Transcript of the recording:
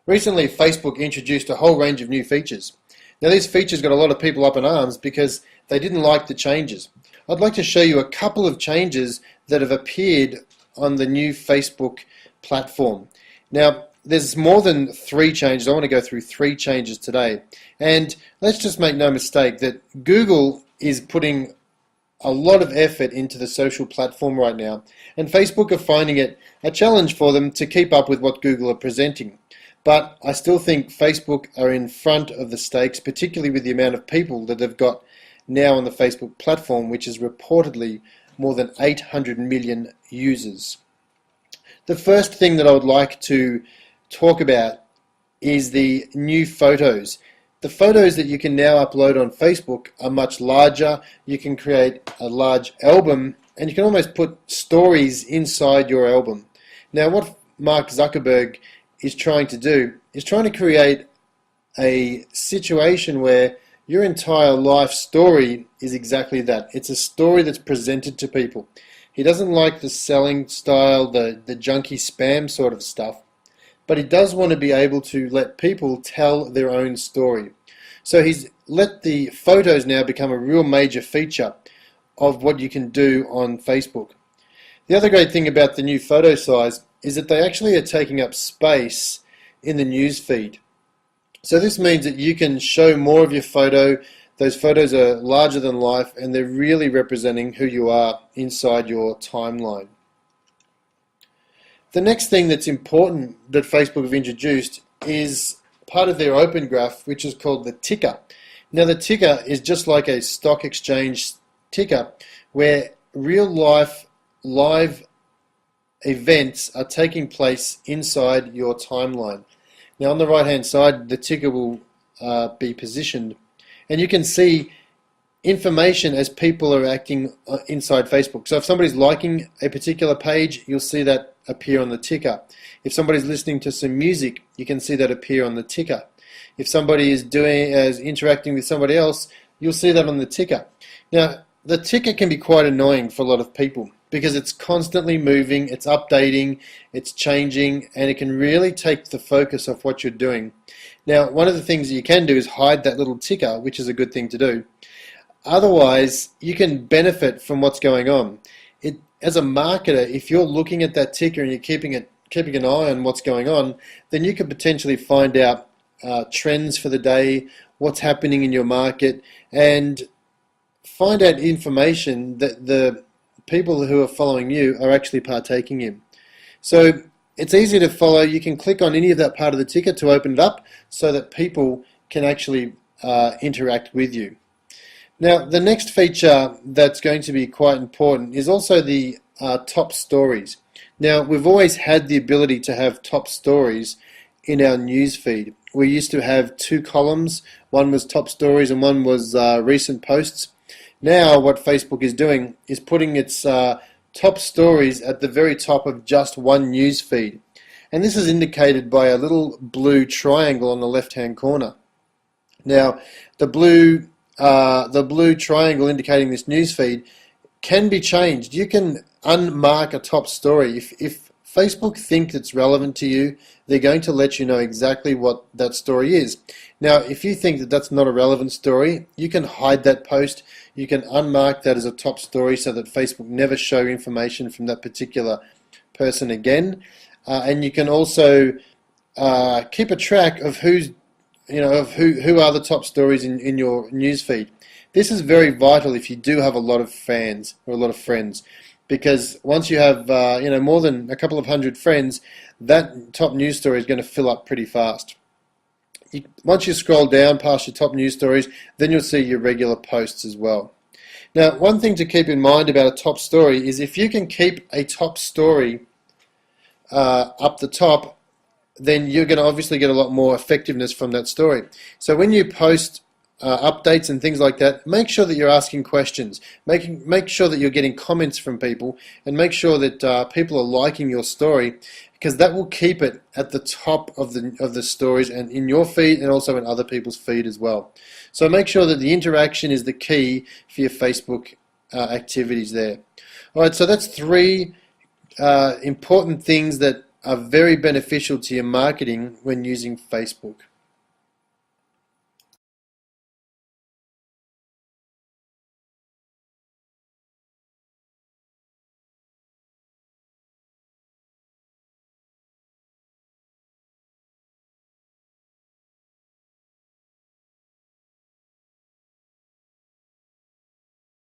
Recently, Facebook introduced a whole range of new features. Now, these features got a lot of people up in arms because they didn't like the changes. I'd like to show you a couple of changes that have appeared on the new Facebook platform. Now, there's more than 3 changes. I want to go through 3 changes today. And let's just make no mistake that Google is putting a lot of effort into the social platform right now, and Facebook are finding it a challenge for them to keep up with what Google are presenting. But I still think Facebook are in front of the stakes, particularly with the amount of people that they've got now on the Facebook platform, which is reportedly more than 800 million users. The first thing that I would like to talk about is the new photos. The photos that you can now upload on Facebook are much larger. You can create a large album, and you can almost put stories inside your album. Now, what Mark Zuckerberg is trying to do is trying to create a situation where your entire life story is exactly that. It's a story that's presented to people. He doesn't like the selling style, the junky spam sort of stuff, but he does want to be able to let people tell their own story. So he's let the photos now become a real major feature of what you can do on Facebook. The other great thing about the new photo size is that they actually are taking up space in the news feed. So this means that you can show more of your photo. Those photos are larger than life, and they're really representing who you are inside your timeline. The next thing that's important that Facebook have introduced is part of their open graph, which is called the ticker. Now, the ticker is just like a stock exchange ticker, where real life live events are taking place inside your timeline. Now, on the right hand side, the ticker will be positioned, and you can see information as people are acting inside Facebook. So if somebody's liking a particular page, you'll see that appear on the ticker. If somebody's listening to some music, you can see that appear on the ticker. If somebody is interacting with somebody else, you'll see that on the ticker. Now, the ticker can be quite annoying for a lot of people because it's constantly moving, it's updating, it's changing, and it can really take the focus off what you're doing. Now, one of the things that you can do is hide that little ticker, which is a good thing to do. Otherwise, you can benefit from what's going on. As a marketer, if you're looking at that ticker and you're keeping an eye on what's going on, then you could potentially find out trends for the day, what's happening in your market, and find out information that the people who are following you are actually partaking in. So it's easy to follow. You can click on any of that part of the ticker to open it up so that people can actually interact with you. Now, the next feature that's going to be quite important is also the top stories. Now, we've always had the ability to have top stories in our news feed. We used to have 2 columns. One was top stories and one was recent posts. Now, what Facebook is doing is putting its top stories at the very top of just one news feed. And this is indicated by a little blue triangle on the left-hand corner. Now, the blue triangle indicating this newsfeed can be changed. You can unmark a top story. If Facebook think it's relevant to you, they're going to let you know exactly what that story is. Now, if you think that that's not a relevant story, you can hide that post. You can unmark that as a top story so that Facebook never show information from that particular person again. And you can also keep a track of who are the top stories in your newsfeed. This is very vital if you do have a lot of fans or a lot of friends, because once you have more than a couple of hundred friends, that top news story is going to fill up pretty fast. Once you scroll down past your top news stories, then you'll see your regular posts as well. Now, one thing to keep in mind about a top story is if you can keep a top story up the top, then you're going to obviously get a lot more effectiveness from that story. So when you post updates and things like that, make sure that you're asking questions, make sure that you're getting comments from people, and make sure that people are liking your story, because that will keep it at the top of the stories and in your feed and also in other people's feed as well. So make sure that the interaction is the key for your Facebook activities there. All right, so that's 3 important things that are very beneficial to your marketing when using Facebook.